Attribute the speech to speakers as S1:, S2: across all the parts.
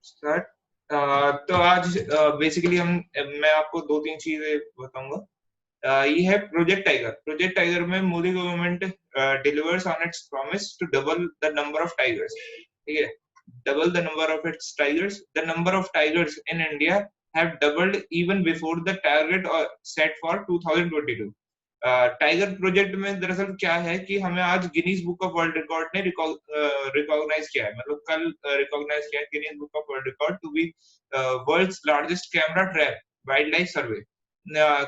S1: Start. तो आज basically मैं आपको दो तीन चीजें बताऊंगा। ये है प्रोजेक्ट टाइगर। प्रोजेक्ट टाइगर में Modi government delivers on its promise to double the number of tigers. ठीक है, double the number of its tigers. The number of tigers in India have doubled even before the target set for 2022। Tiger project में दरअसल क्या है कि हमें आज Guinness book of world record ने रिकॉग्नाइज किया है, मतलब कल रिकॉग्नाइज किया है Guinness book of world record to be world's largest camera trap wildlife survey.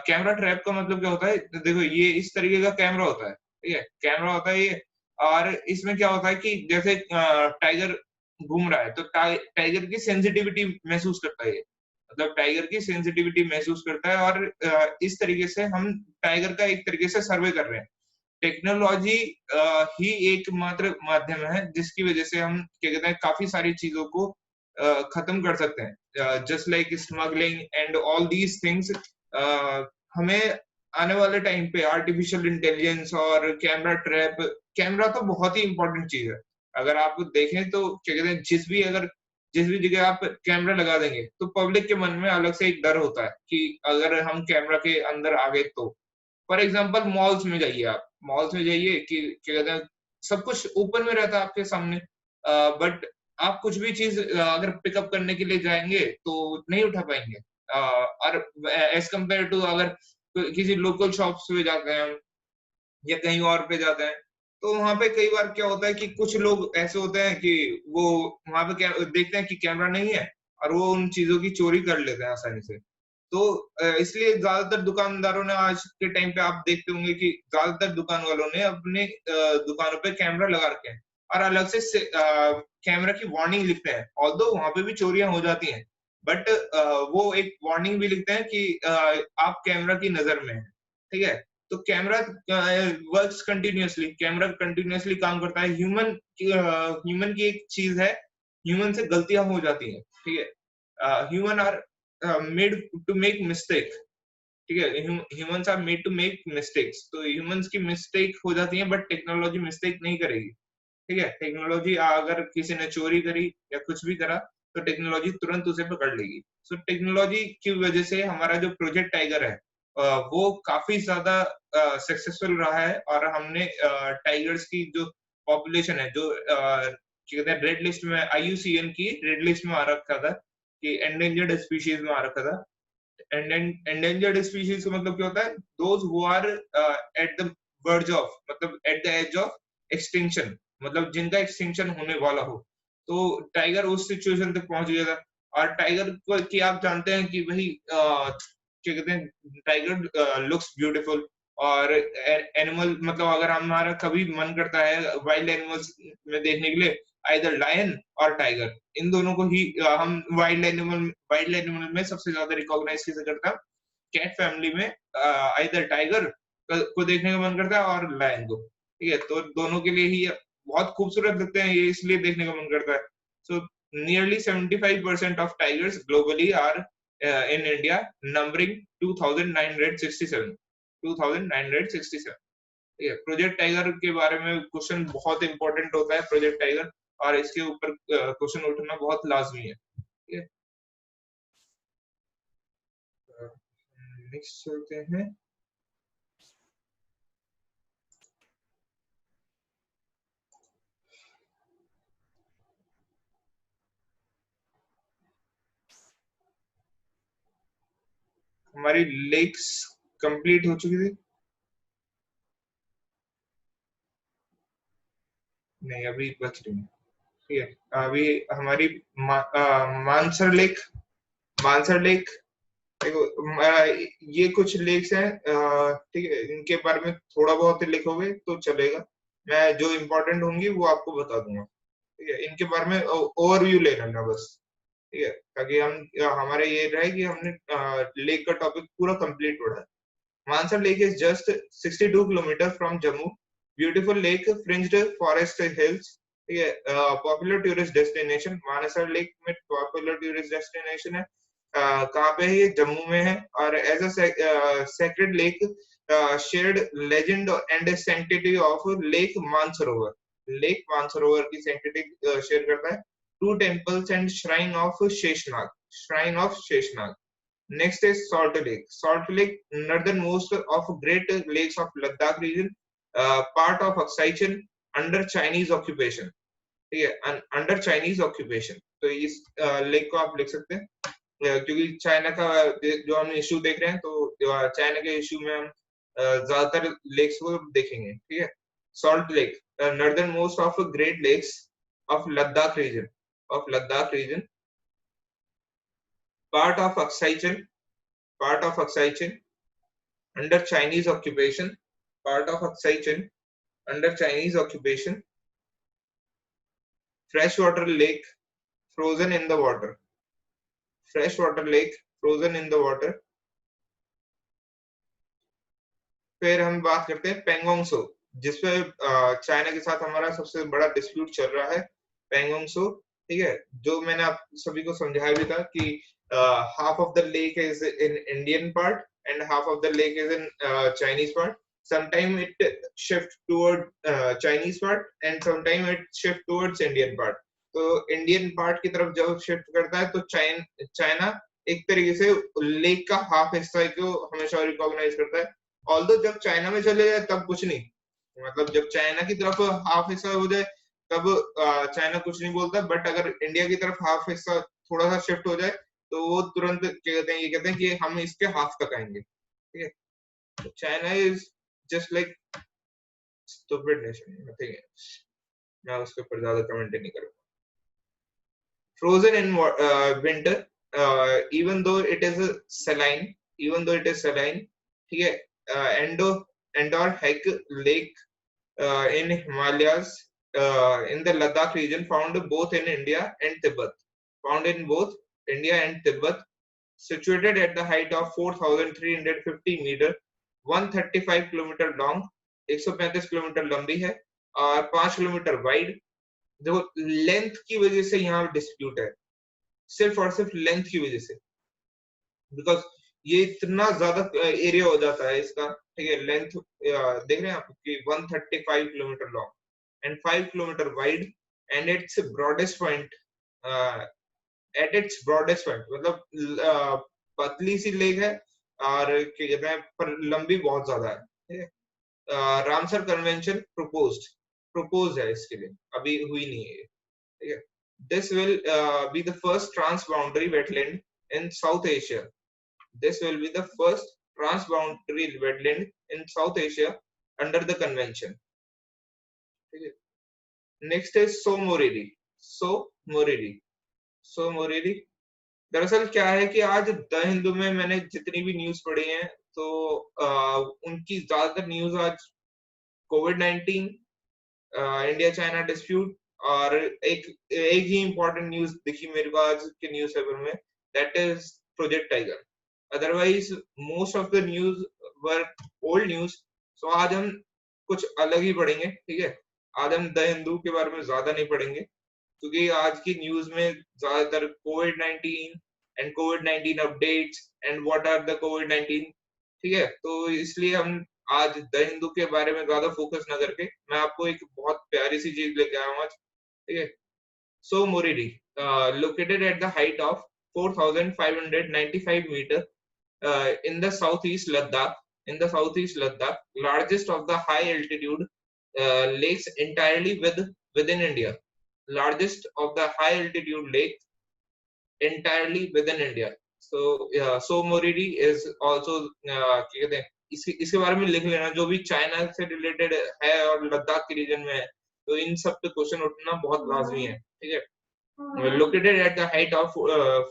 S1: Camera trap का मतलब क्या होता है? तो देखो, ये इस तरीके का कैमरा होता है। ठीक है, कैमरा होता है ये। और इसमें क्या होता है कि जैसे टाइगर घूम रहा है तो टाइगर की सेंसिटिविटी महसूस करता है ये, मतलब टाइगर की सेंसिटिविटी महसूस करता है। और इस तरीके से हम टाइगर का एक तरीके से सर्वे कर रहे हैं। टेक्नोलॉजी ही एकमात्र माध्यम है जिसकी वजह से हम क्या कहते हैं काफी सारी चीजों को खत्म कर सकते हैं, just like smuggling and all these things. हमें आने वाले टाइम पे आर्टिफिशियल इंटेलिजेंस और कैमरा ट्रैप, कैमरा तो बहुत ही इंपॉर्टेंट चीज है। अगर आप देखें तो क्या कहते हैं जिस भी जगह आप कैमरा लगा देंगे तो पब्लिक के मन में अलग से एक डर होता है कि अगर हम कैमरा के अंदर आ गए तो। फॉर एग्जाम्पल मॉल्स में जाइए, आप मॉल्स में जाइए कि क्या कहते हैं सब कुछ ओपन में रहता है आपके सामने, बट आप कुछ भी चीज अगर पिकअप करने के लिए जाएंगे तो नहीं उठा पाएंगे। और एज कम्पेयर टू अगर किसी लोकल शॉप्स पे जाते हैं हम या कहीं और पे जाते हैं तो वहां पे कई बार क्या होता है कि कुछ लोग ऐसे होते हैं कि वो वहां पे क्या देखते हैं कि कैमरा नहीं है और वो उन चीजों की चोरी कर लेते हैं आसानी से। तो इसलिए ज्यादातर दुकानदारों ने आज के टाइम पे आप देखते होंगे कि ज्यादातर दुकान वालों ने अपने दुकानों पे कैमरा लगा रखे हैं और अलग से कैमरा की वार्निंग लिखते हैं। ऑल्दो वहां पे भी चोरियां हो जाती हैं, बट वो एक वार्निंग भी लिखते हैं कि आप कैमरा की नजर में हैं। ठीक है, तो camera works continuously, camera continuously काम करता है। ह्यूमन की एक चीज है, ह्यूमन से गलतियां हो जाती हैं। ठीक है, human are made to make mistake. ठीक है, humans are made to make mistakes, तो ह्यूमंस की मिस्टेक हो जाती है बट टेक्नोलॉजी मिस्टेक नहीं करेगी। ठीक है, टेक्नोलॉजी अगर किसी ने चोरी करी या कुछ भी करा तो टेक्नोलॉजी तुरंत उसे पकड़ लेगी। सो टेक्नोलॉजी की वजह से हमारा जो प्रोजेक्ट टाइगर है वो काफी ज्यादा सक्सेसफुल रहा है और हमने टाइगर्स की जो पॉपुलेशन है, जो क्या कहते हैं रेड लिस्ट में, IUCN की रेड लिस्ट में आ रखा था कि एंडेंजर्ड स्पीशीज में आ रखा था। एंडेंजर्ड स्पीशीज का मतलब क्या होता है? Those who are at the verge of, मतलब at the edge of extinction, मतलब जिनका एक्सटिंक्शन होने वाला हो। तो टाइगर उस सिचुएशन तक पहुंच गया था। और टाइगर को कि आप जानते हैं कि भाई क्या कहते हैं टाइगर लुक्स ब्यूटीफुल। और एनिमल, मतलब अगर हमारा कभी मन करता है वाइल्ड एनिमल्स में देखने के लिए, आइदर लायन और टाइगर, इन दोनों को ही हम वाइल्ड एनिमल में सबसे ज्यादा रिकॉग्नाइज किसे करता है? कैट फैमिली में आइदर टाइगर को देखने का मन करता है और लायन को। ठीक है, तो दोनों के लिए ही बहुत खूबसूरत लगते हैं ये, इसलिए देखने का मन करता है। So nearly 75% of tigers globally are in India, numbering 2967। 2967। ठीक है, प्रोजेक्ट टाइगर के बारे में क्वेश्चन बहुत इंपॉर्टेंट होता है प्रोजेक्ट टाइगर, और इसके ऊपर क्वेश्चन उठना बहुत लाजमी है। ठीक है, नेक्स्ट चलते हैं। हमारी लेक्स कंप्लीट हो चुकी थी? नहीं, अभी बच रही है। ठीक है, अभी हमारी मानसर लेक, मानसर लेक, देखो ये कुछ लेक्स हैं। ठीक है, इनके बारे में थोड़ा बहुत लिखोगे तो चलेगा, मैं जो इम्पोर्टेंट होंगी वो आपको बता दूंगा। ठीक है, इनके बारे में ओवरव्यू ले लेना बस। ठीक है, ताकि हम हमारे ये रहे कि हमने लेक का टॉपिक पूरा कंप्लीट हो रहा है। Mansar Lake is just 62 kilometers from Jammu. Beautiful lake, fringed forest hills. ठीक है, popular tourist destination Mansar lake में पॉपुलर टूरिस्ट डेस्टिनेशन है। कहाँ पे है ये? जम्मू में है। और as a sacred lake, shared legend and sanctity of lake Mansarovar, lake Mansarovar की सैंक्टिटी शेयर करता है। 2 temples and shrine of Sheshnag. Next is Salt Lake. Salt Lake, northernmost of Great Lakes of Ladakh region, part of Aksai Chin under Chinese occupation. ठीक है, under Chinese occupation. तो इस lake को आप लिख सकते हैं, क्योंकि चाइना का जो हम इशू देख रहे हैं, तो चाइना के इशू में हम ज्यादातर लेक्स को देखेंगे। ठीक है, salt lake, northern most of great lakes of Ladakh region, part of Aksai Chin under Chinese occupation, freshwater lake frozen in the water, फिर हम बात करते हैं पेंगोंग सो, जिसपे चाइना के साथ हमारा सबसे बड़ा डिस्प्यूट चल रहा है, पेंगोंग सो। ठीक है, जो मैंने आप सभी को समझाया भी था कि half of the lake is in Indian part and half of the lake is in Chinese part. Sometime it shift toward Chinese part and sometime it shift towards Indian part. तो इंडियन पार्ट की तरफ जब shift करता है तो China एक तरीके से लेक का हाफ हिस्सा को हमेशा रिकॉग्नाइज करता है। ऑल्दो जब चाइना में चले जाए तब कुछ नहीं, मतलब जब चाइना की तरफ हाफ हिस्सा हो जाए तब चाइना कुछ नहीं बोलता, बट अगर इंडिया की तरफ हाफ हिस्सा थोड़ा सा शिफ्ट हो जाए तो वो तुरंत क्या कहते हैं कि हम इसके हाफ तक आएंगे। ठीक है, तो China is just like stupid nation, nothing else. मैं उसके ऊपर ज्यादा कमेंट नहीं करूंगा। Frozen in winter, even though it is saline, ठीक है, Endor Hek Lake in Himalayas in the Ladakh region, found in both India and Tibet, situated at the height of 4,350 meter, 135 kilometre long, 135 kilometre लंबी है और 5 kilometre wide. देखो length की वजह से यहाँ डिस्प्यूट है, सिर्फ और सिर्फ लेंथ की वजह से, बिकॉज ये इतना ज्यादा एरिया हो जाता है इसका। ठीक है, लेंथ देख रहे हैं आप कि 135 kilometre long and 5 kilometre wide and it's broadest point, मतलब पतली सी लेक है और पर लंबी बहुत ज्यादा है। ठीक है, रामसर कन्वेंशन प्रपोज्ड है इसके लिए, अभी हुई नहीं है। ठीक है, this will be the first transboundary wetland in South Asia. Under the convention. Okay. Next is Somoriri. दरअसल क्या है कि आज द हिंदू में मैंने जितनी भी न्यूज पढ़ी है तो उनकी ज्यादातर न्यूज आज कोविड-19, इंडिया चाइना डिस्प्यूट और एक ही इंपॉर्टेंट न्यूज दिखी मेरे को आज के न्यूज पेपर में, that is Project Tiger. Otherwise most of the news were old news. So आज हम कुछ अलग ही पढ़ेंगे। ठीक है, आज हम द हिंदू के बारे में ज्यादा नहीं पढ़ेंगे क्योंकि आज की न्यूज में ज्यादातर कोविड-19 एंड कोविड-19 updates and what are the कोविड-19। ठीक है, तो इसलिए हम आज द हिंदू के बारे में ज्यादा फोकस न करके मैं आपको एक बहुत प्यारी सी चीज लेके आया हूँ आज। ठीक है, so Moriri located at the height of 4,595 metre in the southeast Ladakh, largest of the high altitude lakes entirely within India. So Moriri is also कहते हैं इसके बारे में लिख लेना, जो भी चाइना से रिलेटेड है और लद्दाख के रीजन में है, तो इन सब पे क्वेश्चन उठना बहुत लाजमी है। ठीक है, located at the height of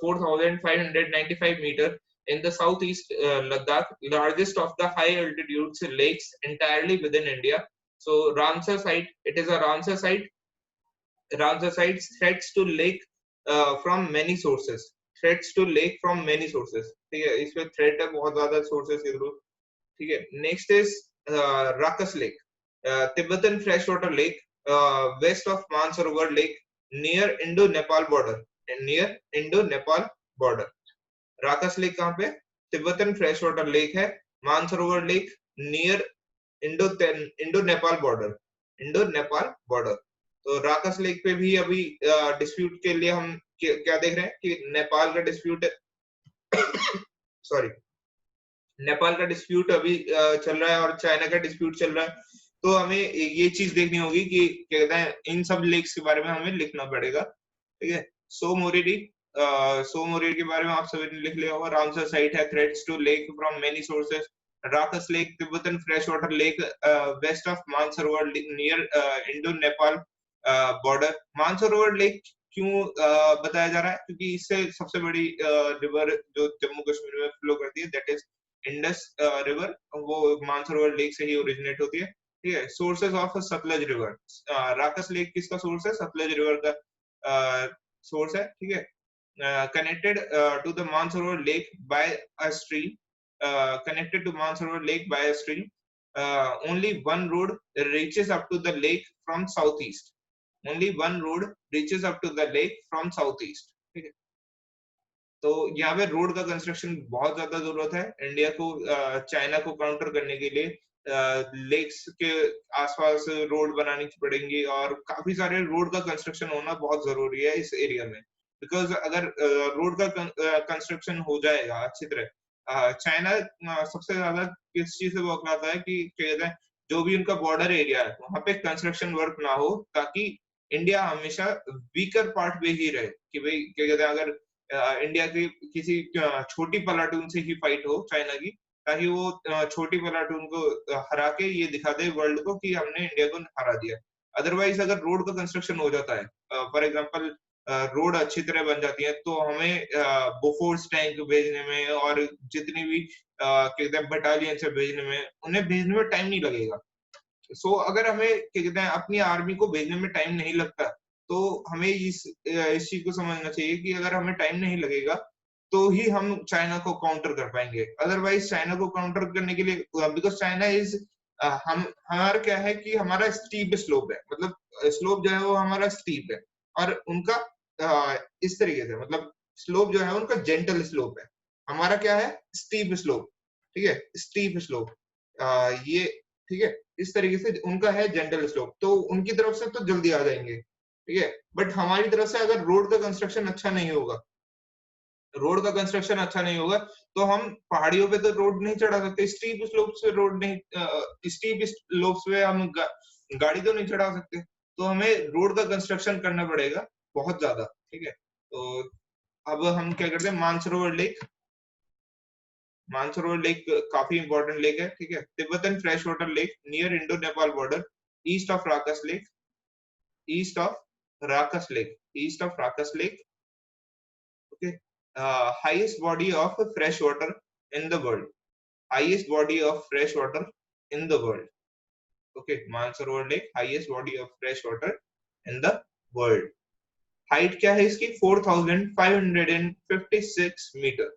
S1: 4,595 meter in the southeast Ladakh, largest of the high altitude lakes entirely within India. So Ramsar site, it is a Ramsar site. Ramsar site threats to lake from many sources. ठीक है, इसमें threat है बहुत ज्यादा sources के through. ठीक है, next is राकस lake, Tibetan fresh water lake west of Mansarovar lake near Indo-Nepal border. राकस lake कहाँ पे? तिब्बतन फ्रेश वाटर लेक है, Mansarovar lake near Indo-Nepal border. तो राकस लेक पे भी अभी डिस्प्यूट के लिए हम क्या देख रहे हैं कि नेपाल का डिस्प्यूट सॉरी नेपाल का डिस्प्यूट अभी चल रहा है और चाइना का डिस्प्यूट चल रहा है। तो हमें ये चीज देखनी होगी कि क्या कहते हैं इन सब लेक्स के बारे में हमें लिखना पड़ेगा, ठीक है। सो मोरिरी के बारे में आप सभी ने लिख लिया होगा। रामसर साइट है, threats to lake from many sources. Rakas lake, Tibetan fresh water lake west of Mansarovar near Indo Nepal border. Mansarovar lake क्यों बताया जा रहा है? क्योंकि इससे सबसे बड़ी रिवर जो जम्मू कश्मीर में फ्लो करती है, दैट इज इंडस रिवर, वो मानसरोवर लेक से ही ओरिजिनेट होती है, ठीक है। Sources of Sutlej river, Rakas lake किसका सोर्स है? सतलज रिवर का सोर्स है, ठीक है। Connected to the Mansarovar lake by a stream, connected to Mansarovar Lake by a stream. Only one road reaches up to the lake from southeast. Only one road reaches up to the lake from southeast. ठीक है। तो यहाँ पे road का construction बहुत ज्यादा जरूरत है इंडिया को, चाइना को काउंटर करने के लिए। लेक्स के आसपास रोड बनानी पड़ेंगी और काफी सारे रोड का कंस्ट्रक्शन होना बहुत जरूरी है इस एरिया में। बिकॉज अगर रोड का कंस्ट्रक्शन हो जाएगा अच्छी तरह, चाइना सबसे ज्यादा किस चीज से बौखलाता है कि कहते हैं जो भी उनका बॉर्डर एरिया है वहां पे कंस्ट्रक्शन वर्क ना हो, ताकि इंडिया हमेशा वीकर पार्ट पे ही रहे। कि भाई क्या कहते हैं अगर इंडिया की किसी छोटी प्लाटून से ही फाइट हो चाइना की, ताकि वो छोटी प्लाटून को हरा के ये दिखा दे वर्ल्ड को कि हमने इंडिया को हरा दिया। अदरवाइज अगर रोड का कंस्ट्रक्शन हो जाता है, फॉर एग्जांपल रोड अच्छी तरह बन जाती है, तो हमें बोफोर्स टैंक भेजने में और जितनी भी कहते हैं बटालियन से भेजने में, उन्हें भेजने में टाइम नहीं लगेगा। सो अगर हमें क्या कहते हैं अपनी आर्मी को भेजने में टाइम नहीं लगता, तो हमें इस चीज को समझना चाहिए कि अगर हमें टाइम नहीं लगेगा तो ही हम चाइना को काउंटर कर पाएंगे। अदरवाइज चाइना को काउंटर करने के लिए, बिकॉज चाइना इज हम हमारा क्या है कि हमारा स्टीप स्लोप है, मतलब स्लोप जो है वो हमारा स्टीप है, और उनका इस तरीके से मतलब स्लोप जो है उनका जेंटल स्लोप है, हमारा क्या है स्टीप स्लोप, ठीक है। स्टीप स्लोप ये, ठीक है, इस तरीके से उनका है जेंटल स्लोप, तो उनकी तरफ से तो जल्दी आ जाएंगे, ठीक है। बट हमारी तरफ से अगर रोड का कंस्ट्रक्शन अच्छा नहीं होगा, रोड का कंस्ट्रक्शन अच्छा नहीं होगा, तो हम पहाड़ियों पे तो रोड नहीं चढ़ा सकते, स्टीप स्लोप्स पे रोड नहीं, स्टीप स्लोप्स पे हम गाड़ी तो नहीं चढ़ा सकते, तो हमें रोड का कंस्ट्रक्शन करना पड़ेगा बहुत ज्यादा, ठीक है। तो अब हम क्या करते हैं, मानसरोवर लेक, मानसरोवर लेक काफी इंपॉर्टेंट लेक है, ठीक है। Tibetan fresh water lake near Indo Nepal border, east of Rakas lake, east of Rakas lake, east of Rakas lake, okay. Highest body of fresh water in the world, highest body of fresh water in the world, okay। Mansarovar lake highest body of fresh water in the world। Height क्या है इसकी? 4556 metre,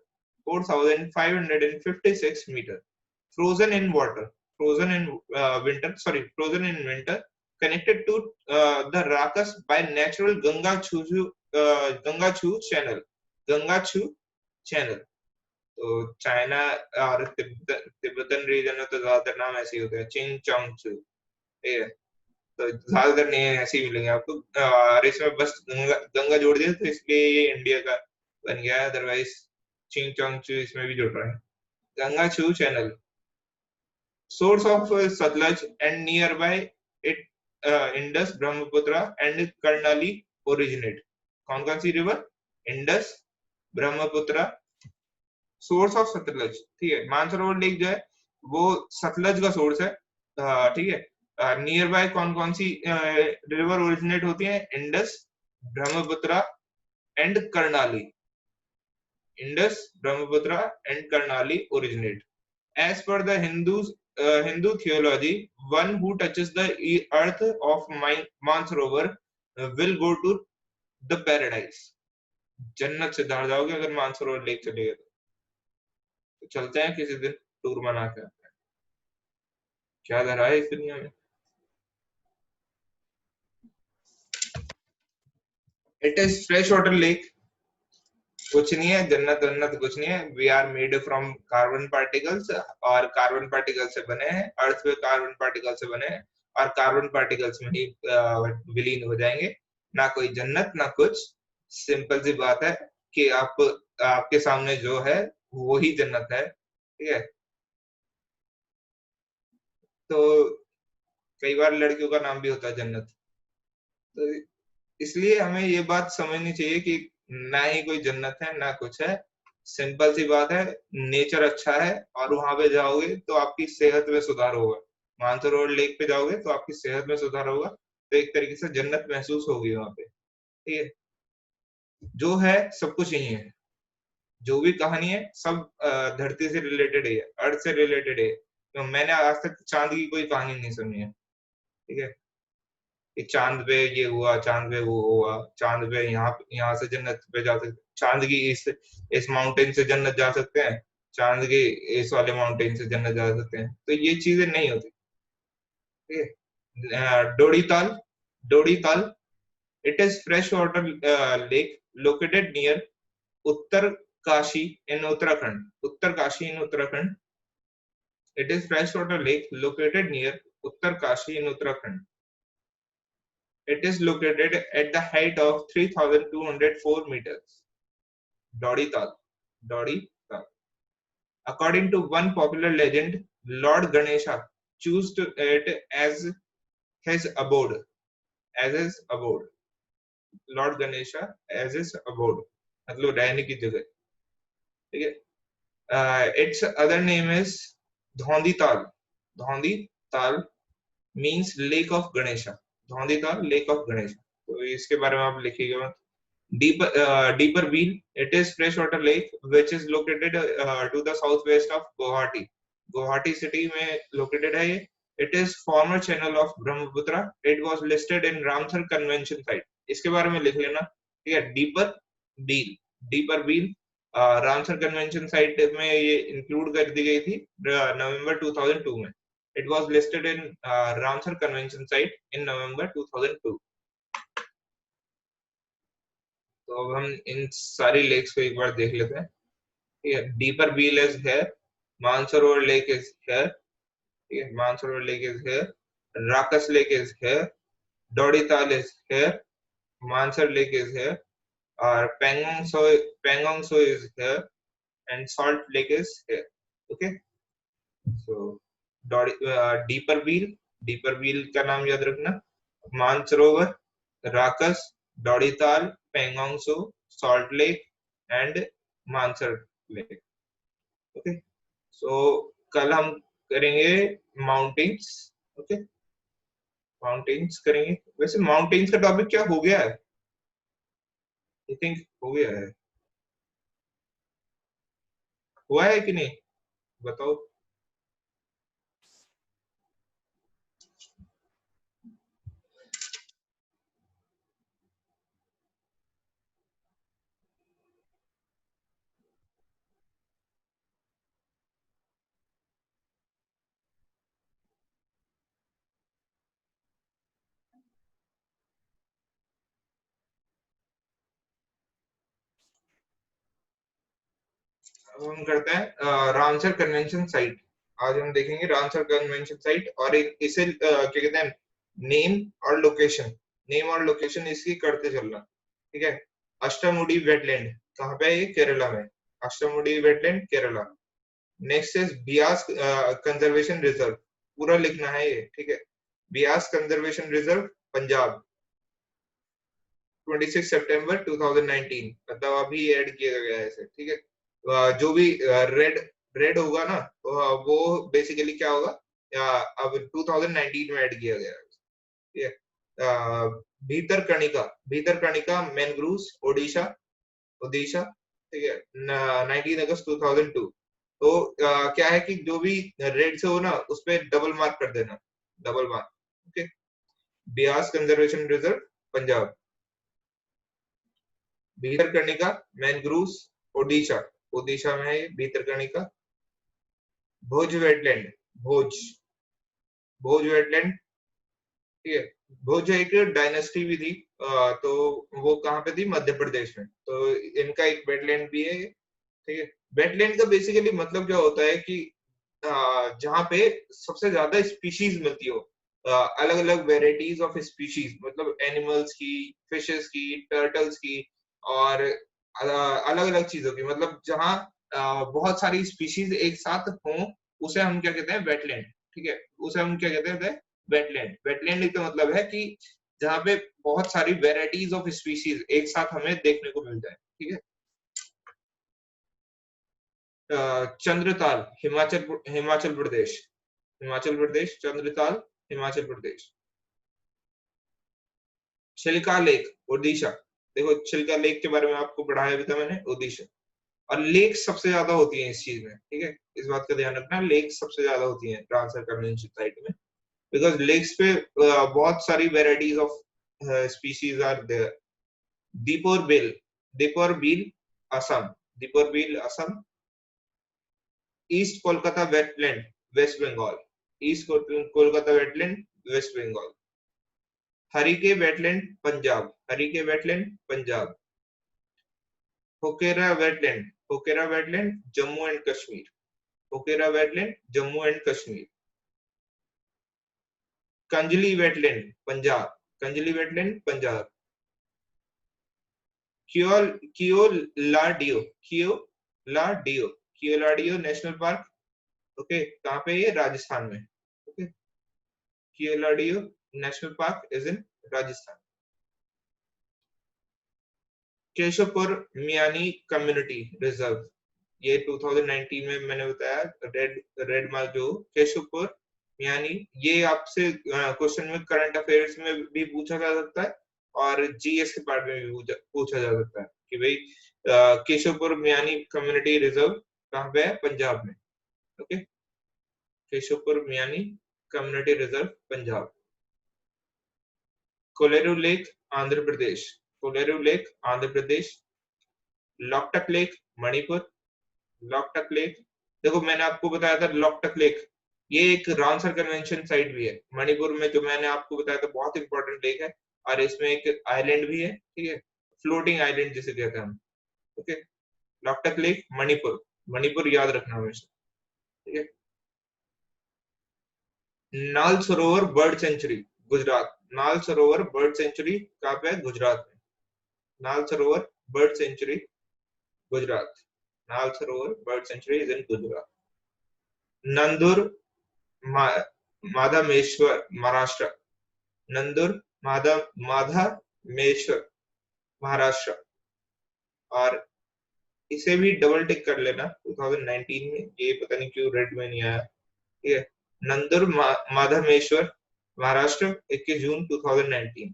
S1: 4556 metre. Frozen in water, frozen in winter, sorry frozen in winter, connected to the Rakas by natural Ganga Chu channel, Ganga-Chu channel। तो China और Tibetan reason में तो ज्यादातर नाम ऐसे ही होते हैं, चिंग चोंग चू, ठीक है। तो ज्यादातर नहीं ऐसे ही मिलेंगे आपको, और इसमें बस गंगा गंगा जोड़ दिया तो इसलिए ये इंडिया का बन गया, अदरवाइज चिंग चोंग चू इसमें भी जुड़ रहा है। गंगा चू channel, source of Satluj and nearby it Indus, Brahmaputra and Karnali originate। कौन कौन सी river? Indus, Brahmaputra, source of Sutlej, ठीक है। मानसरोवर लेक जो है वो सतलज का सोर्स है, ठीक है। नियर बाय कौन कौन सी रिवर ओरिजिनेट होती है? Indus, Brahmaputra and Karnali, Indus, Brahmaputra and Karnali originate. As per the Hindu theology, one who touches the earth of Mansarovar will go to the paradise। जन्नत से दार जाओगे अगर मानसरोवर लेक चले गए तो चलते हैं किसी दिन टूर मना के, क्या धरा है इस दुनिया में। It is fresh water lake, कुछ नहीं है, जन्नत जन्नत कुछ नहीं है। We are made from carbon particles, और कार्बन पार्टिकल से बने हैं, अर्थ पे कार्बन पार्टिकल से बने हैं, और कार्बन पार्टिकल्स में ही विलीन हो जाएंगे। ना कोई जन्नत ना कुछ, सिंपल सी बात है कि आप आपके सामने जो है वो ही जन्नत है, ठीक है। तो कई बार लड़कियों का नाम भी होता है जन्नत। तो इसलिए हमें ये बात समझनी चाहिए कि ना ही कोई जन्नत है ना कुछ है, सिंपल सी बात है, नेचर अच्छा है और वहां पे जाओगे तो आपकी सेहत में सुधार होगा। मानसरोवर लेक पे जाओगे तो आपकी सेहत में सुधार होगा, तो एक तरीके से जन्नत महसूस होगी वहां पे, ठीक है। जो है सब कुछ यही है, जो भी कहानी है सब धरती से रिलेटेड है, अर्थ से रिलेटेड है। तो मैंने आज तक चांद की कोई कहानी नहीं सुनी है, ठीक है, कि चांद पे ये हुआ, चांद पे वो हुआ, चांद पे यहाँ से जन्नत पे जा सकते, चांद की इस माउंटेन से जन्नत जा सकते हैं, चांद के इस वाले माउंटेन से जन्नत जा सकते हैं, तो ये चीजें नहीं होती, ठीक है। डोडी ताल, it is fresh water lake located near Uttar Kashi in Uttarakhand, Uttar Kashi in Uttarakhand. It is fresh water lake located near Uttar Kashi in Uttarakhand. It is located at the height of 3,204 meters. Dodi Tal. Dodi Tal. According to one popular legend, Lord Ganesha chose it as his abode. As his abode. Lord Ganesha as his abode. मतलब रहने की जगह, ठीक है। Its other name is धौंदी ताल. धौंदी ताल means lake of Ganesha. धौंदी ताल lake of Ganesha. तो इसके बारे में आप लिखिएगा। Deeper Wheel, it is freshwater lake which is located to the southwest of Guwahati. Guwahati city में located है ये। It is former channel of Brahmaputra. It was listed in Ramsar Convention site. इसके बारे में लिख लेना, ठीक है। Dipper wheel Ramsar convention site में ये इंक्लूड कर दी गई थी नवंबर 2002 में। It was listed in Ramsar Convention site in November 2002. तो अब हम इन सारी लेक्स को एक बार देख लेते हैं, ठीक है। Dipper wheel is here, Mansarovar lake is here, ठीक है, Mansarovar lake is here, Rakas lake is here, Dodi Tal is here, Mansar lake is here, और Pangong Tso is here, and salt lake is here, okay. So dipper wheel का नाम याद रखना, Mansarovar, Rakas, Dodi Tal, Pangong Tso, salt lake and Mansar lake, okay. So कल हम करेंगे माउंटेन्स, ओके, माउंटेन्स करेंगे। वैसे माउंटेन्स का टॉपिक क्या हो गया है, आई थिंक हो गया है, हुआ है कि नहीं, बताओ। अब हम करते हैं रामसर कन्वेंशन साइट। आज हम देखेंगे रामसर कन्वेंशन साइट और इसे क्या कहते हैं, नेम और लोकेशन, नेम और लोकेशन इसकी करते चलना, ठीक है। अष्टामुडी वेटलैंड कहाँ पे है, ये केरला में, Ashtamudi wetland Kerala. Next is Beas conservation reserve, पूरा लिखना है ये, ठीक है। बियास कंजर्वेशन रिजर्व पंजाब, 26 सितंबर 2019, मतलब अभी ऐड किया गया है इसे, ठीक है। जो भी रेड रेड होगा ना, वो बेसिकली क्या होगा, अब 2019 में ऐड किया गया है, ठीक है। भीतरकणिका मैनग्रूव्स ओडिशा, ओडिशा, ठीक है, 19 अगस्त 2002। तो क्या है कि जो भी रेड से हो ना उस पे डबल मार्क कर देना, double mark, okay. Beas conservation reserve Punjab, Bhitarkanika mangroves Odisha, Odisha में है ये भीतरकणिका। भोज वेटलैंड, भोज, भोज वेटलैंड, ठीक है। भोज एक डायनेस्टी भी थी, तो वो कहाँ पे थी, मध्य प्रदेश में, तो इनका एक वेटलैंड भी है, ठीक है। वेटलैंड का बेसिकली मतलब क्या होता है कि जहाँ पे सबसे ज्यादा स्पीशीज मिलती हो, अलग अलग वेराइटीज ऑफ स्पीशीज, मतलब एनिमल्स की, फिशेस की, टर्टल्स की, और अलग अलग चीजों की, मतलब जहाँ बहुत सारी स्पीशीज एक साथ हों, उसे हम क्या कहते हैं, वेटलैंड। ठीक है, उसे हम क्या कहते हैं, वेटलैंड। वेटलैंड का मतलब है कि जहाँ पे बहुत सारी वेराइटीज ऑफ स्पीशीज एक साथ हमें देखने को मिल जाए। ठीक है। चंद्रताल, हिमाचल प्रदेश। हिमाचल प्रदेश, चंद्रताल, हिमाचल प्रदेश। चिल्का लेक, ओडिशा। देखो, चिल्का लेक के बारे में आपको पढ़ाया भी था मैंने, ओडिशा। और लेक सबसे ज्यादा होती है इस चीज में, ठीक है, इस बात का ध्यान रखना, लेक सबसे ज्यादा होती है ट्रांसफर कन्वेंशन साइट में, बिकॉज लेक्स पे बहुत सारी varieties of species are there. Deepor Beel, Deepor Beel, Assam. Deepor Beel, Assam. East Kolkata wetland, waste Bengal. East Kolkata wetland, waste Bengal. Harike wetland, Punjab. Harike wetland, Punjab. Hokera wetland, Hokera wetland, Jammu and Kashmir. Hokera wetland, Jammu and Kashmir. Kanjli wetland, Punjab. Kanjli wetland, Punjab. Keol Keoladeo, Keoladeo, Keoladeo national park. Okay, कहाँ पे ये, राजस्थान में। Okay, Keoladeo national park is in Rajasthan. Keshopur Miani community reserve, ये 2019 में मैंने बताया, रेड रेड मार्क जो केशवपुर मियानी, ये आपसे क्वेश्चन में करंट अफेयर्स में भी पूछा जा सकता है, और जीएस के पार्ट में भी पूछा जा सकता है कि भाई केशवपुर मियानी कम्युनिटी रिजर्व कहाँ पे है, पंजाब में। Okay, Keshopur Miani community reserve, Punjab. Kolleru lake, Andhra Pradesh. Kolleru lake, Andhra Pradesh. Loktak lake, Manipur. Loktak lake, देखो मैंने आपको बताया था लॉकटक लेक, ये एक रामसर कन्वेंशन साइट भी है मणिपुर में, जो मैंने आपको बताया था, बहुत इंपॉर्टेंट लेक है, और इसमें एक आइलैंड भी है, ठीक है, फ्लोटिंग आइलैंड जिसे कहते हैं हम। Okay, Loktak lake, Manipur. मणिपुर याद रखना हमेशा, ठीक है। नाल Sarovar bird century, Gujarat. Nal Sarovar bird century कहाँ पे है, गुजरात में। नाल Sarovar bird century, Gujarat. Nal Sarovar bird sanctuary is in Gujarat. Nandur मा, माधमेश्वर, महाराष्ट्र। नंदुर माधमेश्वर, महाराष्ट्र। और इसे भी डबल टिक कर लेना 2019 में, ये पता नहीं क्यों रेड में नहीं आया, ठीक है। नंदुर माधमेश्वर, महाराष्ट्र, 21 जून 2019,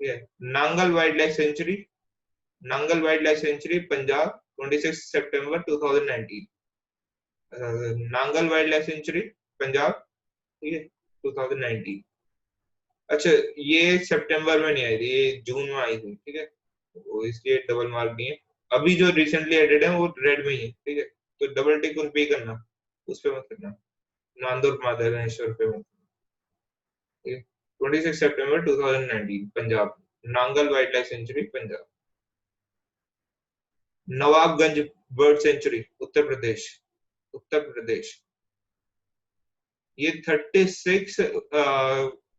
S1: ठीक है। Nangal wildlife century, Nangal wildlife sanctuary, Punjab, 26 सितंबर 2019। Nangal wildlife sanctuary, Punjab, ठीक है, 2019। अच्छा, ये सितंबर में नहीं आई थी, ये जून में आई थी, ठीक है, वो इसलिए डबल मार्क नहीं है। अभी जो रिसेंटली एडेड है वो रेड में ही है, ठीक है, तो डबल टिक उन पे ही करना, उस पे मत करना, नांदुर माधवेश्वर पे मत करना, ठीक है। 26 सितंबर 2019, Punjab. Nangal wildlife sanctuary, Punjab. Nawabganj bird sanctuary, Uttar Pradesh. Uttar Pradesh. ये 36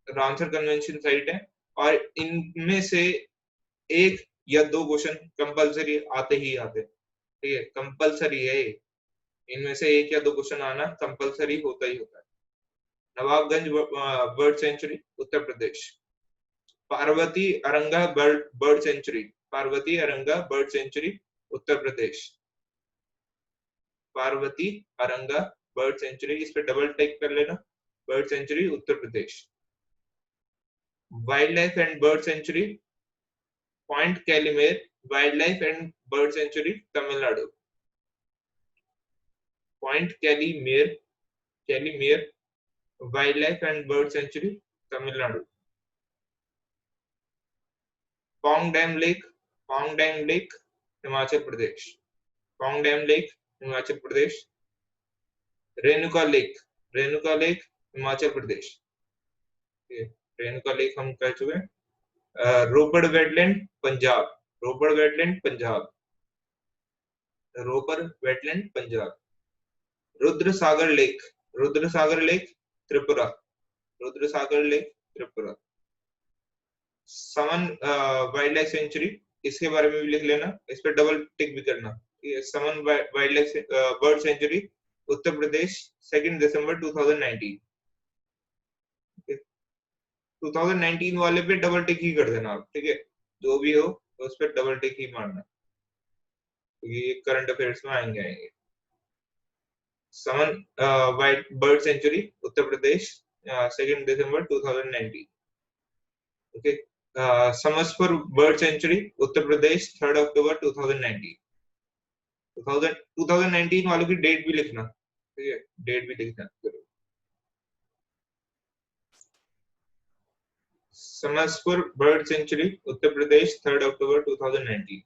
S1: रामसर कन्वेंशन साइट है, और इनमें से एक या दो क्वेश्चन कंपलसरी आते ही आते, ठीक है, कंपलसरी है ये। इनमें से एक या दो क्वेश्चन आना कंपलसरी होता ही होता है। Nawabganj bird sanctuary, Uttar Pradesh. Parvati Aranga bird sanctuary, Parvati Aranga bird sanctuary, Uttar Pradesh. Parvati Aranga bird sanctuary, इस पे डबल टिक कर लेना, bird sanctuary, Uttar Pradesh. Wildlife and bird sanctuary, point Calimere wildlife and bird sanctuary, Tamil Nadu. Point Calimere, Calimere wildlife and bird sanctuary, Tamil Nadu. Pong dam lake, Pong dam lake, Himachal Pradesh. Pong dam lake, Himachal Pradesh. Renuka lake, Renuka lake, Himachal Pradesh. Renuka lake हम कह चुके हैं। रोपड़ wetland, Punjab. रोपड़ wetland, Punjab. Ropar wetland, Punjab. Rudra सागर lake, Rudra सागर lake, Tripura. Rudrasagar lake Tripura. समन wild life sanctuary, इसके बारे में भी लिख लेना, इस पर डबल टिक भी करना। समन wild life bird sanctuary Uttar प्रदेश 2 दिसंबर 2019। 2019 वाले पे डबल टिक ही कर देना आप, ठीक है, जो भी हो उस पर डबल टिक ही मारना, क्योंकि ये करंट अफेयर्स में आएंगे। समन वाइट बर्ड सेंचुरी उत्तर प्रदेश 2 दिसंबर 2019। Okay. Samaspur bird sanctuary Uttar प्रदेश 3 अक्टूबर 2019। 2019 वालों की डेट भी लिखना, ठीक है, डेट भी लिखना। समसपुर बर्ड सेंचुरी उत्तर प्रदेश 3 अक्टूबर 2019।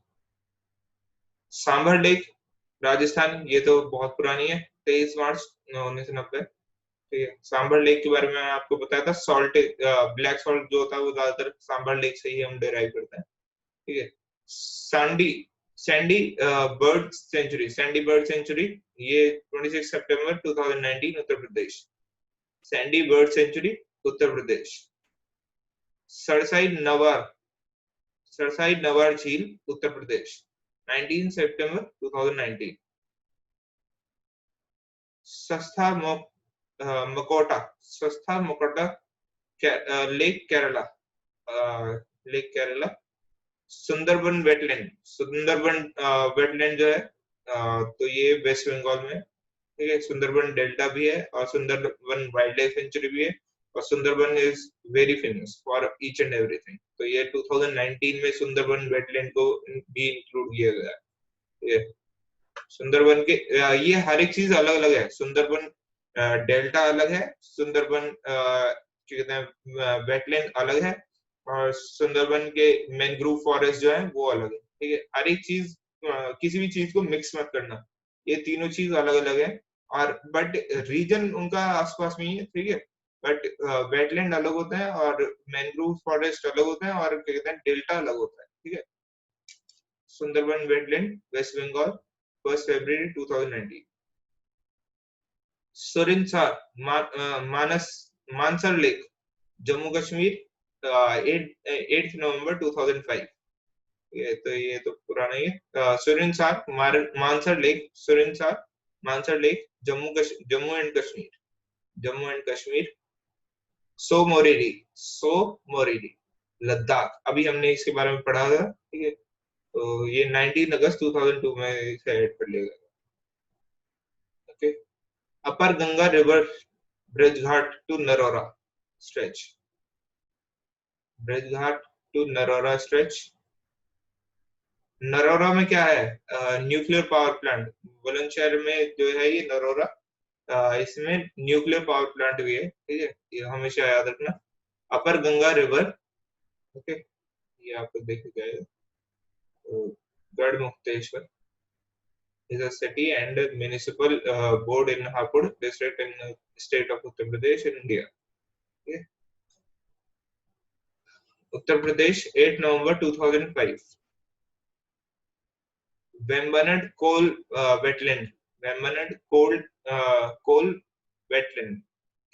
S1: सांभर लेक राजस्थान, ये तो बहुत पुरानी है, 23 मार्च 1990। ठीक है, सांभर लेक के बारे में आपको बताया था, सॉल्ट ब्लैक सॉल्ट जो होता है वो ज्यादातर सांभर लेक से ही हम डिराइव करते हैं। ठीक है। सैंडी सैंडी सैंडी बर्ड सेंचुरी, ये 26 सितंबर 2019 उत्तर प्रदेश। Sandi bird sanctuary Uttar Pradesh. सरसाई नवार सरसाई नवार झील उत्तर प्रदेश 19 सितंबर 2019। Sasthamkotta Sasthamkotta lake Kerala, lake Kerala. Sundarban wetland जो है, तो ये वेस्ट बंगाल में, ठीक है। सुंदरबन डेल्टा भी है और सुंदरबन वाइल्ड लाइफ सेंचुरी भी है, और Sundarban is very famous for each and everything. तो ये 2019 में सुंदरबन वेटलैंड को भी इंक्लूड किया गया है। सुंदरबन के ये हर एक चीज अलग अलग है। सुंदरबन डेल्टा अलग है, सुंदरबन क्या कहते हैं वेटलैंड अलग है, और सुंदरबन के मैनग्रोव फॉरेस्ट जो है वो अलग है। ठीक है, हर एक चीज किसी भी चीज को मिक्स मत करना, ये तीनों चीज अलग अलग है। और बट रीजन उनका आसपास में ही है, ठीक है। बट वेटलैंड अलग होते हैं और मैनग्रोव फॉरेस्ट अलग होते हैं, और क्या कहते हैं डेल्टा अलग होता है, ठीक है। सुंदरबन वेटलैंड वेस्ट बंगाल 1 फरवरी 2019। सुरिनसर मानस मानसर लेक जम्मू कश्मीर 8 नवंबर 2005। ये तो पुराना ही है। Mansar lake Surinsar Mansar lake Jammu and Kashmir. Tso Moriri Ladakh, अभी हमने इसके बारे में पढ़ा था, ठीक है। तो ये 19 अगस्त 2002 में इसे ऐड कर लिया गया। Okay. Upper Ganga river Brijghat to Narora stretch, Brijghat to Narora stretch. Narora में क्या है, न्यूक्लियर पावर प्लांट। बुलंदशहर में जो है ये नरोरा, इसमें न्यूक्लियर पावर प्लांट भी है, ठीक है, ये हमेशा याद रखना। अपर गंगा रिवर, ओके, ये आपको देख जाएगा। तो Garhmukteshwar is a city and municipal board in Hapur district in state of Uttar Pradesh in India. Okay. Uttar Pradesh 8 November 2005. Vembanad wetland, Vembanad coal wetland,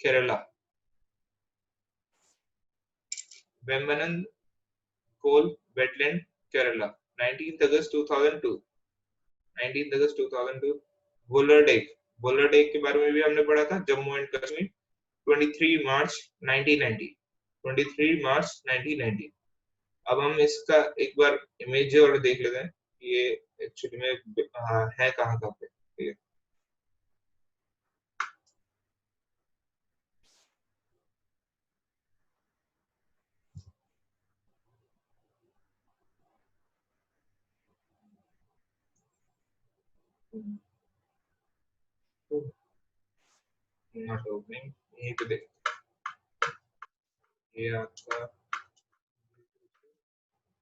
S1: Kerala. Vembanad coal wetland, Kerala. 19th August 2002. 19th August 2002. Buhler deck के बारे में भी हमने पढ़ा था, Jammu and Kashmir 23 मार्च 1990। 23 मार्च 1990। अब हम इसका एक बार इमेज और देख लेते हैं, ये एक्चुअली में है कहाँ पे, ठीक है। नॉट ओपनिंग, यहीं पे देख, ये आपका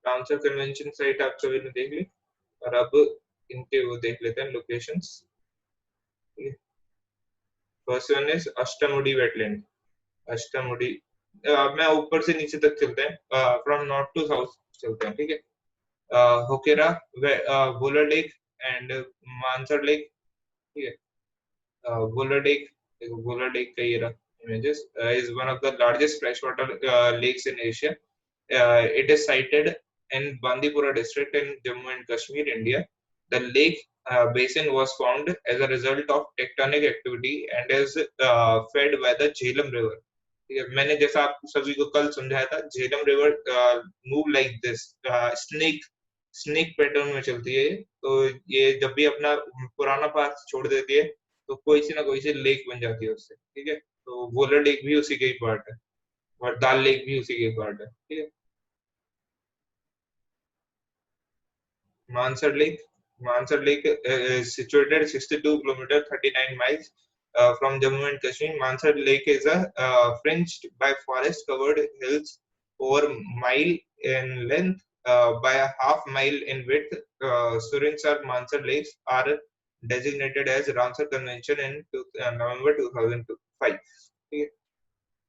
S1: रामसर कन्वेंशन साइट आप सभी ने देख ली, और अब इनके वो देख लेते हैं locations. First one is Ashtamudi wetland. Ashtamudi, मैं ऊपर से नीचे तक चलते हैं, फ्रॉम नॉर्थ टू साउथ चलते हैं, ठीक है। Hokera, Wular lake and Mansar lake, ठीक है। वुलर लेक का ये रहा images, is one of the largest freshwater lakes in Asia. It is sited in Bandipora district in Jammu and Kashmir, India. The lake basin was formed as a result of tectonic activity and is fed by the Jhelum River. ठीक है, मैंने जैसा आप सभी को कल समझाया था, Jhelum river move like this, snake snake pattern में चलती है। तो ये जब भी अपना पुराना पाथ छोड़ देती है तो कोई सी ना कोई सी लेक बन जाती है उससे। ठीक है, तो वोलर लेक भी उसी का ही पार्ट है और दाल लेक भी उसी के पार्ट है। ठीक है। Mansard Lake. Mansard Lake is situated 62 kilometers 39 miles from Jammu and Kashmir. Mansard Lake is a fringed by forest covered hills over mile in length by a half mile in width. Surinsar Mansard Lakes are designated as Ramsar Convention in November 2005. ठीक है।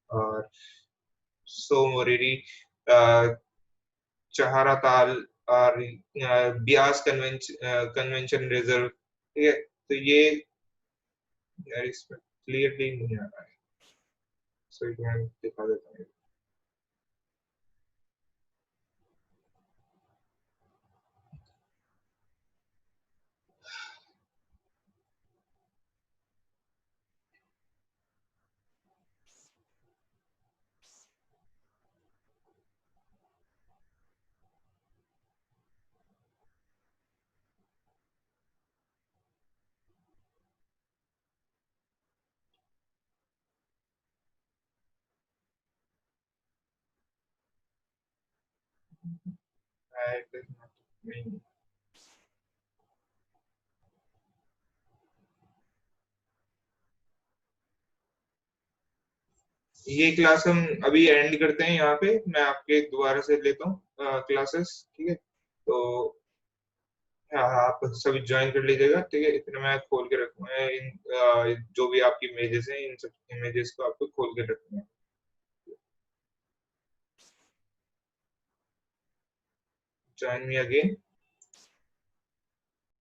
S1: और सोमोरिरी, चहारा ताल और Beas convention reserve. ठीक है, तो ये यार इसमें क्लियरली नहीं आ रहा है, सो एक मैं दिखा देता हूँ। It is not me. ये क्लास हम अभी एंड करते हैं यहाँ पे, मैं आपके दोबारा से लेता हूँ क्लासेस। ठीक है, तो हाँ हाँ, आप सभी ज्वाइन कर लीजिएगा। ठीक है, इतना मैं खोल के रखूंगा इन जो भी आपकी इमेजेस हैं, इन सब इमेजेस को आपको खोल के रखूंगा। Join me again.